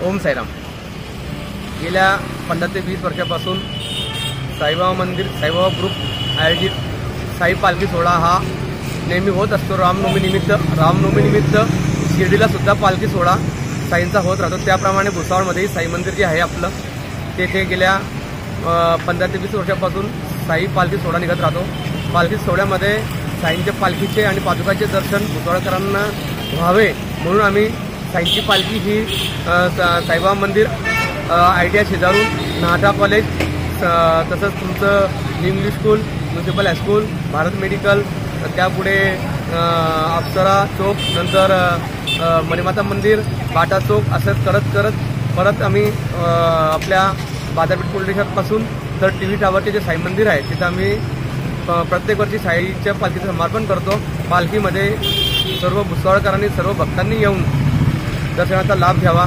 ओम साईराम। गेल्या 15 ते 20 वर्षापासून साईबाबा मंदिर साईबाबा ग्रुप आयोजित साई पालखी सोहळा हा नेहमी होत असतो। रामनवमी निमित्त शिर्डीला सुद्धा पालखी सोहळा साईंचा होत राहतो। त्याप्रमाणे भुसावळमध्येही साई मंदिर जे आहे आपलं तेथे गेल्या 15 ते 20 वर्षापासून साई पालखी सोहळा निघत राहतो। पालखी सोहळ्यामध्ये साईंच्या पालखीचे आणि पादुकाचे दर्शन भुसावळकरांना व्हावे म्हणून आम्ही साईंची पालखी ही साईबाबा मंदिर आयटीआय शेजारून नाटा कॉलेज तसंच तुमचं English school municipal high school Bharat medical त्यापुढे अप्सरा चौक नंतर मणिमाता मंदिर बाटा चौक असं करत परत आम्ही आपल्या बाजारपेठ पोलीस स्टेशनपासून तर TV टावरचे जे साई मंदिर आहे तिथं आम्ही प्रत्येक वर्षी साईच्या पालखीचं समर्पण करतो। पालखीमध्ये सर्व भुसावळकरांनी सर्व भक्तांनी येऊन दर्शनाचा लाभ घ्यावा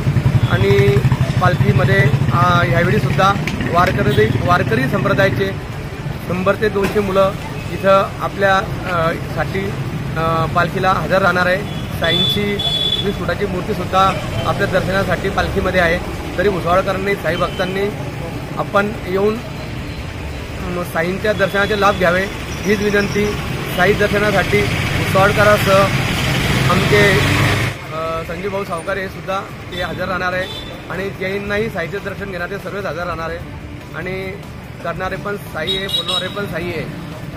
आणि पालखीमध्ये ह्यावेळी सुद्धा वारकरी संप्रदायाचे 100 ते 200 मुलं इथं आपल्या साठी पालखीला हजर राहणार आहे। साईंची 20 फुटाची मूर्तीसुद्धा आपल्या दर्शनासाठी पालखीमध्ये आहे। तरी भुसावळकरांनी साई भक्तांनी आपण येऊन साईंच्या दर्शनाचे लाभ घ्यावे हीच विनंती। साई दर्शनासाठी भुसावळकरांसह आमचे संजीव भाऊ सावकार हे सुद्धा ते हजर राहणार आहे आणि जैननाही साईचे दर्शन घेणारे सर्वच हजर राहणार आहे आणि करणारे पण साई आहे, बोलणारे पण साई आहे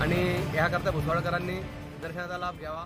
आणि याकरता भुसावळकरांनी दर्शनाचा लाभ घ्यावा।